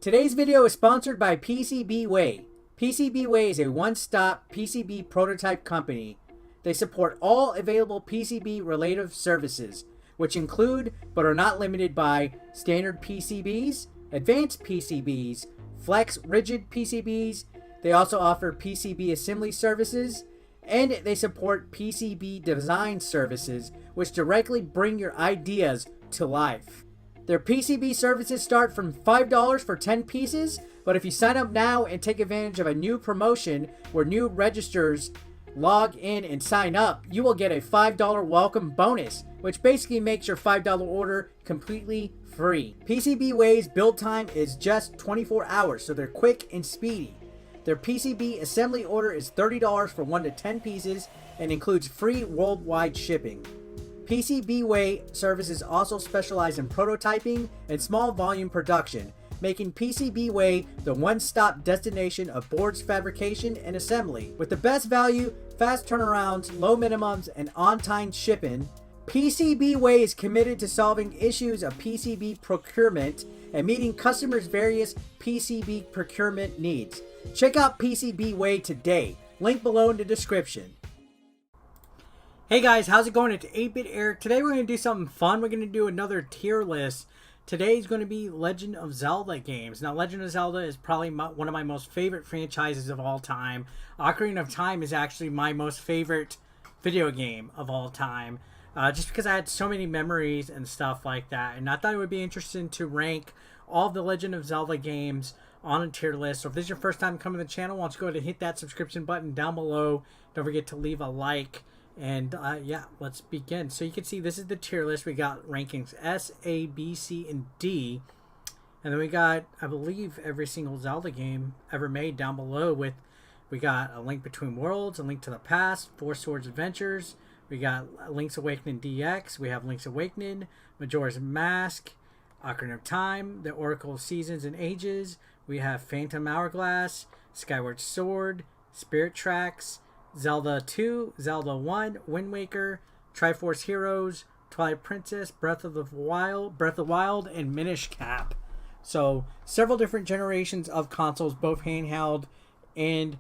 Today's video is sponsored by PCBWay. PCBWay is a one-stop PCB prototype company. They support all available PCB related services, which include, but are not limited by, standard PCBs, advanced PCBs, flex rigid PCBs. They also offer PCB assembly services, and they support PCB design services, which directly bring your ideas to life. Their PCB services start from $5 for 10 pieces, but if you sign up now and take advantage of a new promotion where new registers log in and sign up, you will get a $5 welcome bonus, which basically makes your $5 order completely free. PCBWay's build time is just 24 hours, so they're quick and speedy. Their PCB assembly order is $30 for 1 to 10 pieces and includes free worldwide shipping. PCBWay services also specialize in prototyping and small volume production, making PCBWay the one-stop destination of boards fabrication and assembly. With the best value, fast turnarounds, low minimums, and on-time shipping, PCBWay is committed to solving issues of PCB procurement and meeting customers' various PCB procurement needs. Check out PCBWay today. Link below in the description. Hey guys, how's it going? It's 8-Bit Eric. Today we're going to do something fun. We're going to do another tier list. Today's going to be Legend of Zelda games. Now, Legend of Zelda is probably one of my most favorite franchises of all time. Ocarina of Time is actually my most favorite video game of all time. Just because I had so many memories and stuff like that. And I thought it would be interesting to rank all of the Legend of Zelda games on a tier list. So if this is your first time coming to the channel, why don't you go ahead and hit that subscription button down below. Don't forget to leave a like. And yeah, let's begin. So you can see this is the tier list. We got rankings S, A, B, C, and D. And then we got, I believe, every single Zelda game ever made down below. We got A Link Between Worlds, A Link to the Past, Four Swords Adventures. We got Link's Awakening DX. We have Link's Awakening, Majora's Mask, Ocarina of Time, The Oracle of Seasons and Ages. We have Phantom Hourglass, Skyward Sword, Spirit Tracks, Zelda 2, Zelda 1, Wind Waker, Triforce Heroes, Twilight Princess, Breath of the Wild, and Minish Cap. So, several different generations of consoles, both handheld and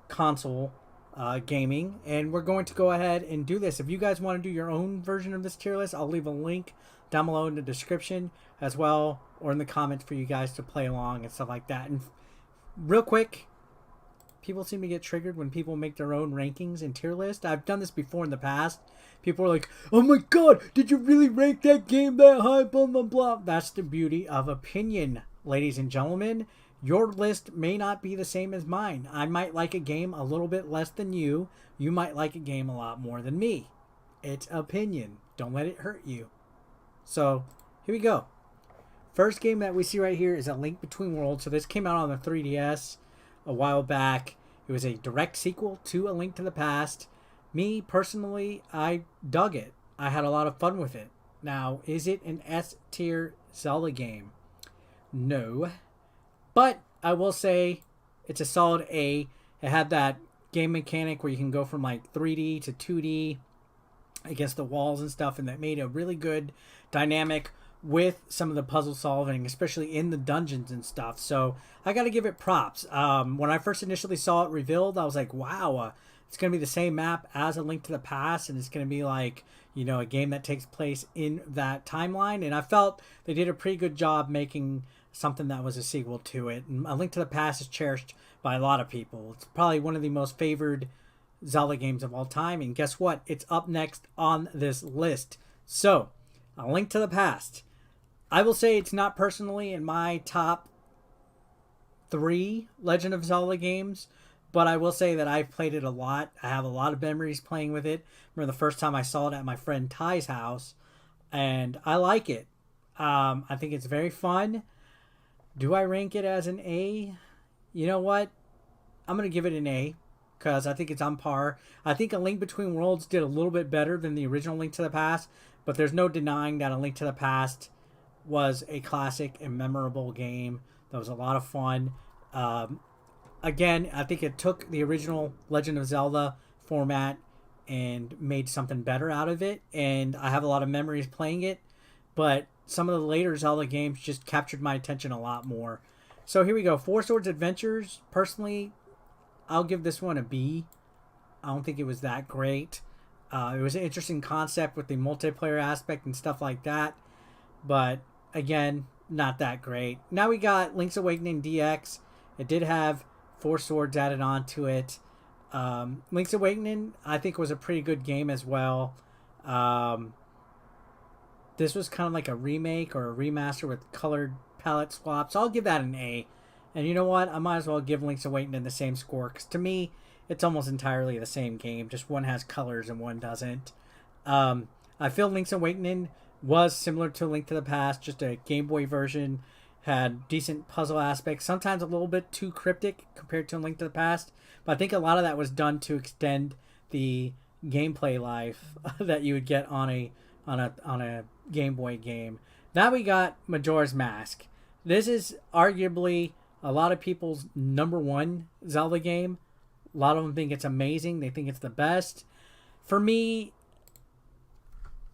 console gaming. And we're going to go ahead and do this. If you guys want to do your own version of this tier list, I'll leave a link down below in the description as well, or in the comments for you guys to play along and stuff like that. And real quick, people seem to get triggered when people make their own rankings and tier list. I've done this before in the past. People are like, oh my god, did you really rank that game that high, blah, blah, blah. That's the beauty of opinion, ladies and gentlemen. Your list may not be the same as mine. I might like a game a little bit less than you. You might like a game a lot more than me. It's opinion. Don't let it hurt you. So, here we go. First game that we see right here is A Link Between Worlds. So this came out on the 3DS a while back. It was a direct sequel to A Link to the Past. Me, personally, I dug it. I had a lot of fun with it. Now, is it an S-tier Zelda game? No. But I will say it's a solid A. It had that game mechanic where you can go from like 3D to 2D against the walls and stuff, and that made a really good dynamic with some of the puzzle solving, especially in the dungeons and stuff. So I got to give it props. When I first initially saw it revealed, I was like, wow, it's going to be the same map as A Link to the Past, and it's going to be like, you know, a game that takes place in that timeline. And I felt they did a pretty good job making something that was a sequel to it. And A Link to the Past is cherished by a lot of people. It's probably one of the most favored Zelda games of all time. And guess what? It's up next on this list. So, A Link to the Past. I will say it's not personally in my top 3 Legend of Zelda games, but I will say that I've played it a lot. I have a lot of memories playing with it. Remember the first time I saw it at my friend Ty's house, and I like it. I think it's very fun. Do I rank it as an A? You know what? I'm going to give it an A because I think it's on par. I think A Link Between Worlds did a little bit better than the original Link to the Past, but there's no denying that A Link to the Past was a classic and memorable game. That was a lot of fun. Again, I think it took the original Legend of Zelda format and made something better out of it. And I have a lot of memories playing it. But some of the later Zelda games just captured my attention a lot more. So here we go. Four Swords Adventures. Personally, I'll give this one a B. I don't think it was that great. It was an interesting concept with the multiplayer aspect and stuff like that. But, again, not that great. Now we got Link's Awakening DX. It did have Four Swords added on to it. Link's Awakening, I think, was a pretty good game as well. This was kind of like a remake or a remaster with colored palette swaps. So I'll give that an A. And you know what? I might as well give Link's Awakening the same score. Because to me, it's almost entirely the same game. Just one has colors and one doesn't. I feel Link's Awakening was similar to Link to the Past. Just a Game Boy version. Had decent puzzle aspects. Sometimes a little bit too cryptic compared to Link to the Past. But I think a lot of that was done to extend the gameplay life that you would get on a Game Boy game. Now we got Majora's Mask. This is arguably a lot of people's #1 Zelda game. A lot of them think it's amazing. They think it's the best. For me,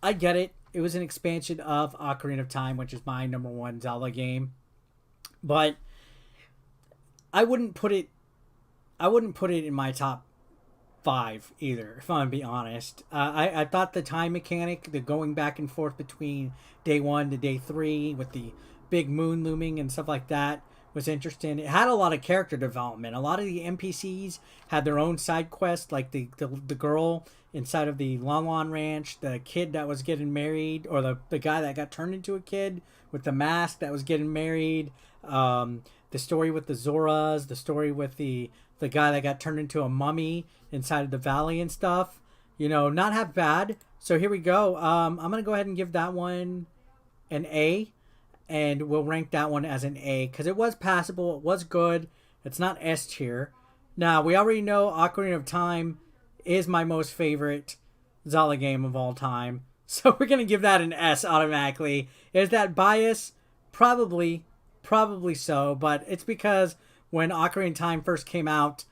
I get it. It was an expansion of Ocarina of Time, which is my #1 Zelda game. But I wouldn't put it in my top 5 either, if I'm going to be honest. I thought the time mechanic, the going back and forth between day 1 to day 3 with the big moon looming and stuff like that was interesting. It had a lot of character development. A lot of the NPCs had their own side quests, like the girl inside of the Lon Lon Ranch, the kid that was getting married, or the guy that got turned into a kid with the mask that was getting married, the story with the Zoras, the story with the guy that got turned into a mummy inside of the valley and stuff. You know, not half bad. So here we go. I'm going to go ahead and give that one an A. And we'll rank that one as an A. Because it was passable. It was good. It's not S tier. Now, we already know Ocarina of Time is my most favorite Zelda game of all time. So we're going to give that an S automatically. Is that bias? Probably so. But it's because when Ocarina of Time first came out,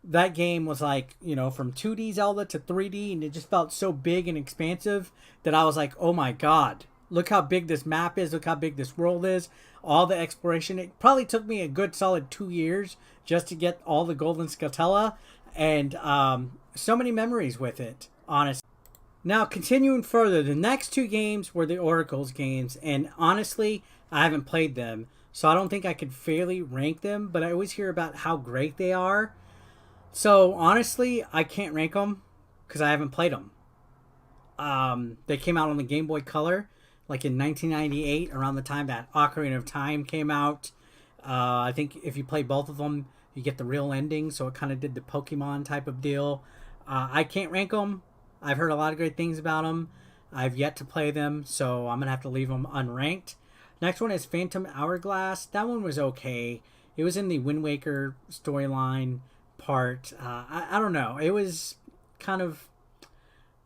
that game was like, you know, from 2D Zelda to 3D, and it just felt so big and expansive that I was like, oh my god, look how big this map is, look how big this world is, all the exploration. It probably took me a good solid 2 years just to get all the Golden Scatella, and so many memories with it, honestly. Now, continuing further, the next 2 games were the Oracle's games, and honestly, I haven't played them. So I don't think I could fairly rank them, but I always hear about how great they are. So honestly, I can't rank them because I haven't played them. They came out on the Game Boy Color, like in 1998, around the time that Ocarina of Time came out. I think if you play both of them, you get the real ending, so it kind of did the Pokemon type of deal. I can't rank them. I've heard a lot of great things about them. I've yet to play them, so I'm going to have to leave them unranked. Next one is Phantom Hourglass. That one was okay. It was in the Wind Waker storyline part. I don't know. It was kind of...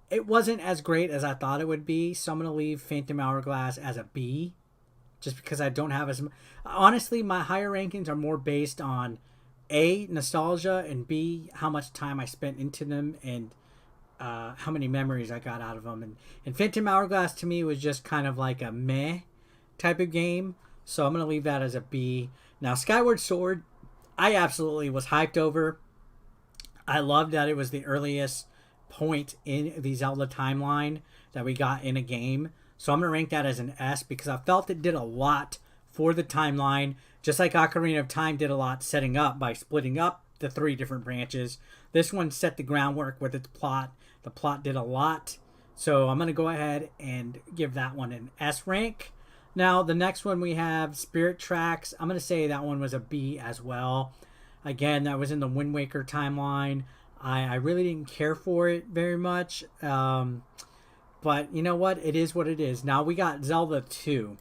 It wasn't as great as I thought it would be, so I'm going to leave Phantom Hourglass as a B. Just because I don't have as... Honestly, my higher rankings are more based on A, nostalgia, and B, how much time I spent into them, and how many memories I got out of them. And Phantom Hourglass to me was just kind of like a meh type of game, so I'm going to leave that as a B. Now, Skyward Sword, I absolutely was hyped over. I loved that it was the earliest point in the Zelda timeline that we got in a game, so I'm going to rank that as an S because I felt it did a lot for the timeline, just like Ocarina of Time did a lot setting up by splitting up the 3 different branches. This one set the groundwork with its plot. The plot did a lot, so I'm going to go ahead and give that one an S rank. Now, the next one we have Spirit Tracks. I'm going to say that one was a B as well. Again, that was in the Wind Waker timeline. I really didn't care for it very much. But you know what? It is what it is. Now, we got Zelda 2.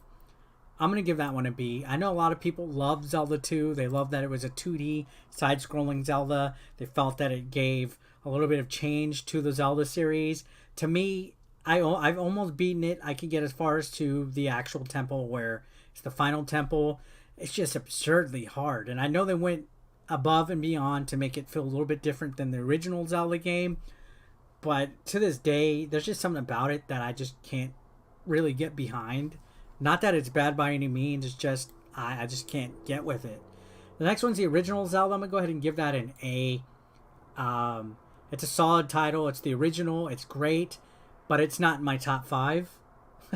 I'm going to give that one a B. I know a lot of people love Zelda 2. They love that it was a 2D side-scrolling Zelda. They felt that it gave a little bit of change to the Zelda series. To me, I've almost beaten it. I can get as far as to the actual temple where it's the final temple. It's just absurdly hard. And I know they went above and beyond to make it feel a little bit different than the original Zelda game. But to this day, there's just something about it that I just can't really get behind. Not that it's bad by any means. It's just, I just can't get with it. The next one's the original Zelda. I'm going to go ahead and give that an A. It's a solid title. It's the original. It's great, but it's not in my top 5.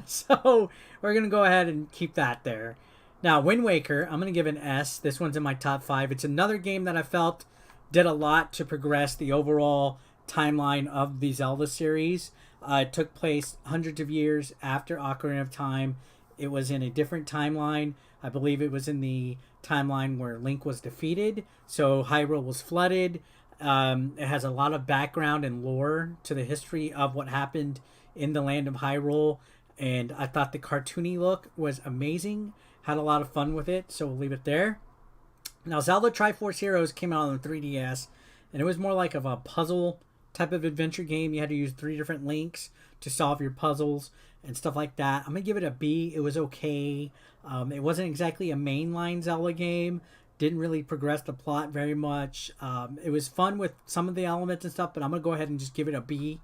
So we're going to go ahead and keep that there. Now, Wind Waker, I'm going to give an S. This one's in my top 5. It's another game that I felt did a lot to progress the overall timeline of the Zelda series. It took place hundreds of years after Ocarina of Time. It was in a different timeline. I believe it was in the timeline where Link was defeated. So Hyrule was flooded. It has a lot of background and lore to the history of what happened in the land of Hyrule. And I thought the cartoony look was amazing. Had a lot of fun with it, so we'll leave it there. Now, Zelda Triforce Heroes came out on the 3DS, and it was more like of a puzzle type of adventure game. You had to use 3 different links to solve your puzzles and stuff like that. I'm going to give it a B. It was okay. It wasn't exactly a mainline Zelda game. Didn't really progress the plot very much. It was fun with some of the elements and stuff, but I'm going to go ahead and just give it a B.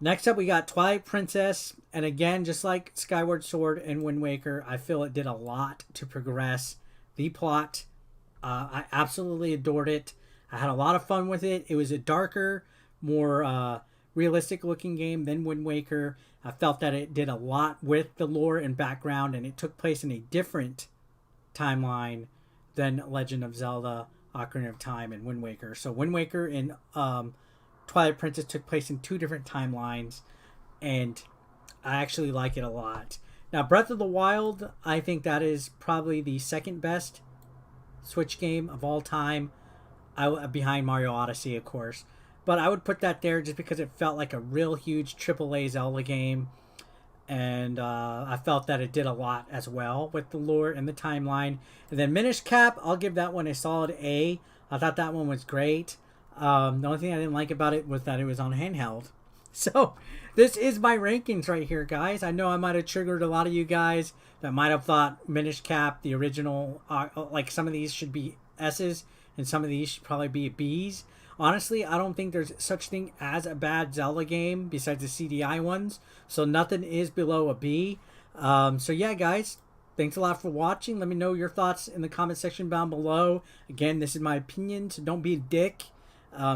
Next up, we got Twilight Princess. And again, just like Skyward Sword and Wind Waker, I feel it did a lot to progress the plot. I absolutely adored it. I had a lot of fun with it. It was a darker, more realistic looking game than Wind Waker. I felt that it did a lot with the lore and background, and it took place in a different timeline than Legend of Zelda, Ocarina of Time, and Wind Waker. So Wind Waker and Twilight Princess took place in 2 different timelines, and I actually like it a lot. Now, Breath of the Wild, I think that is probably the second best Switch game of all time, behind Mario Odyssey, of course. But I would put that there just because it felt like a real huge AAA Zelda game. And I felt that it did a lot as well with the lore and the timeline. And then Minish Cap, I'll give that one a solid A. I thought that one was great. The only thing I didn't like about it was that it was on handheld. So this is my rankings right here, guys. I know I might have triggered a lot of you guys that might have thought Minish Cap, the original, like some of these should be S's and some of these should probably be B's. Honestly, I don't think there's such thing as a bad Zelda game besides the CDI ones. So nothing is below a B. So yeah, guys, thanks a lot for watching. Let me know your thoughts in the comment section down below. Again, this is my opinion, so don't be a dick.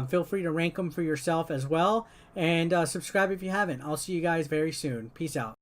Feel free to rank them for yourself as well. And subscribe if you haven't. I'll see you guys very soon. Peace out.